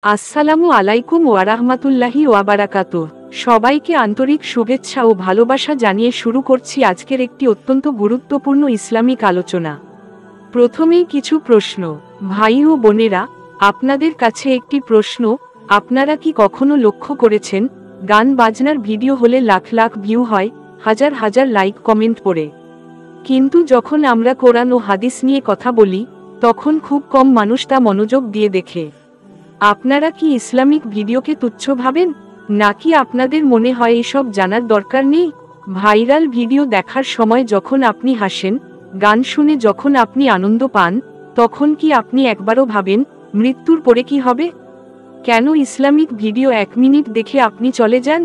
আসসালামু আলাইকুম ওয়া রাহমাতুল্লাহি ওয়া বারাকাতুহু। সবাইকে আন্তরিক শুভেচ্ছা ও ভালোবাসা জানিয়ে শুরু করছি আজকের একটি অত্যন্ত গুরুত্বপূর্ণ ইসলামিক আলোচনা। প্রথমেই কিছু প্রশ্ন। ভাই ও বোনেরা, আপনাদের কাছে একটি প্রশ্ন, আপনারা কি কখনো লক্ষ্য করেছেন গান বাজনার ভিডিও হলে লাখ লাখ ভিউ হয়, হাজার হাজার লাইক কমেন্ট পড়ে, কিন্তু যখন আমরা কোরআন ও হাদিস নিয়ে কথা বলি তখন খুব কম মানুষ তা মনোযোগ দিয়ে দেখে। আপনারা কি ইসলামিক ভিডিওকে তুচ্ছ ভাবেন, নাকি আপনাদের মনে হয় এসব জানার দরকার নেই? ভাইরাল ভিডিও দেখার সময় যখন আপনি হাসেন, গান শুনে যখন আপনি আনন্দ পান, তখন কি আপনি একবারও ভাবেন মৃত্যুর পরে কি হবে? কেন ইসলামিক ভিডিও 1 মিনিট দেখে আপনি চলে যান?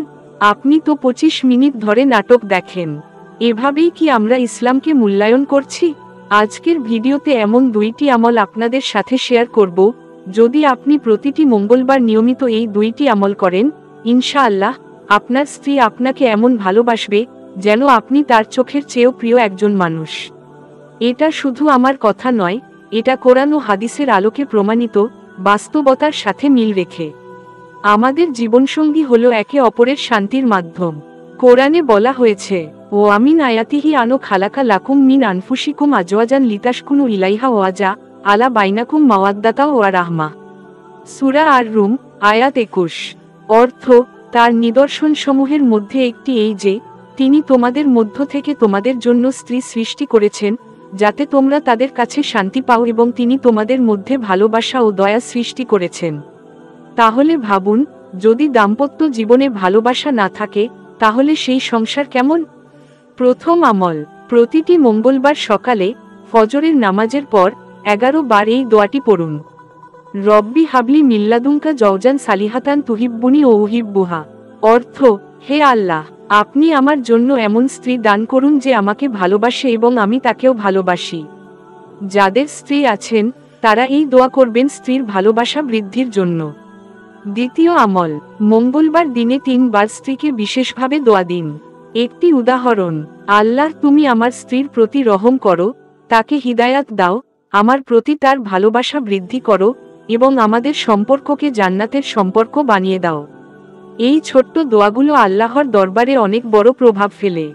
আপনি তো 25 মিনিট ধরে নাটক দেখেন। এভাবেই কি আমরা ইসলামকে মূল্যায়ন করছি? আজকের ভিডিওতে এমন 2টি আমল আপনাদের সাথে শেয়ার করব, যদি আপনি প্রতিটি মঙ্গলবার নিয়মিত এই 2টি আমল করেন, ইনশাআল্লাহ আপনার স্ত্রী আপনাকে এমন ভালোবাসবে যেন আপনি তার চোখের চেয়েও প্রিয় একজন মানুষ। এটা শুধু আমার কথা নয়, এটা কোরআন ও হাদিসের আলোকে প্রমাণিত, বাস্তবতার সাথে মিল রেখে। আমাদের জীবনসঙ্গী হলো একে অপরের শান্তির মাধ্যম। কোরআনে বলা হয়েছে, ও আমিন আয়াতিহি আনো খালাকা লাকুম মিন আনফুসিকুম আজওয়াজান লিতাসকুনু ইলাইহা ওয়াজা আলা বাইনাকুম মাওয়াদ্দাতা ওয়া রাহমা। সূরা আর-রুম, আয়াত 21। অর্থ, তার নিদর্শনসমূহের মধ্যে একটি এই যে, তিনি তোমাদের মধ্য থেকে তোমাদের জন্য স্ত্রী সৃষ্টি করেছেন, যাতে তোমরা তাদের কাছে শান্তি পাও, এবং তিনি তোমাদের মধ্যে ভালোবাসা ও দয়া সৃষ্টি করেছেন। তাহলে ভাবুন, যদি দাম্পত্য জীবনে ভালোবাসা না থাকে, তাহলে সেই সংসার কেমন? প্রথম আমল, প্রতিটি মঙ্গলবার সকালে ফজরের নামাজের পর 11 বার এই দোয়াটি পড়ুন। রব্বি হাবলি মিল্লাদুনকা জওজান সালিহাতান তুহিব্বুনি ও উহিব্বুহা। অর্থ, হে আল্লাহ, আপনি আমার জন্য এমন স্ত্রী দান করুন যে আমাকে ভালোবাসে এবং আমি তাকেও ভালোবাসি। যাদের স্ত্রী আছেন তারা এই দোয়া করবেন স্ত্রীর ভালোবাসা বৃদ্ধির জন্য। দ্বিতীয় আমল, মঙ্গলবার দিনে 3 বার স্ত্রীকে বিশেষভাবে দোয়া দিন। একটি উদাহরণ, আল্লাহ তুমি আমার স্ত্রীর প্রতি রহম করো, তাকে হিদায়াত দাও, আমার প্রতি তার ভালোবাসা বৃদ্ধি করো, এবং আমাদের সম্পর্ককে জান্নাতের সম্পর্ক বানিয়ে দাও। এই ছোট্ট দোয়াগুলো আল্লাহর দরবারে অনেক বড় প্রভাব ফেলে।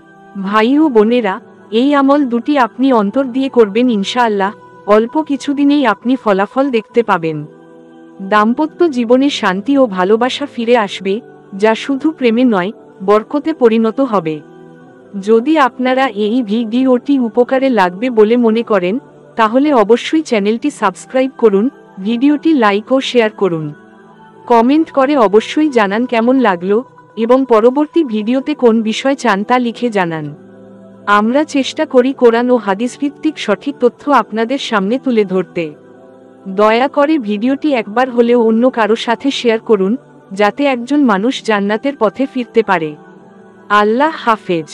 ভাই ও বোনেরা, এই আমল 2টি আপনি অন্তর দিয়ে করবেন, ইনশাআল্লাহ অল্প কিছুদিনেই আপনি ফলাফল দেখতে পাবেন। দাম্পত্য জীবনে শান্তি ও ভালোবাসা ফিরে আসবে, যা শুধু প্রেমে নয়, বরকতে পরিণত হবে। যদি আপনারা এই ভিডিওটি উপকারে লাগবে বলে মনে করেন, তাহলে অবশ্যই চ্যানেলটি সাবস্ক্রাইব করুন, ভিডিওটি লাইক ও শেয়ার করুন। কমেন্ট করে অবশ্যই জানান কেমন লাগলো, এবং পরবর্তী ভিডিওতে কোন বিষয় চান তা লিখে জানান। আমরা চেষ্টা করি কোরআন ও হাদিস ভিত্তিক সঠিক তথ্য আপনাদের সামনে তুলে ধরতে। দয়া করে ভিডিওটি একবার হলেও অন্য কারো সাথে শেয়ার করুন, যাতে একজন মানুষ জান্নাতের পথে ফিরতে পারে। আল্লাহ হাফেজ।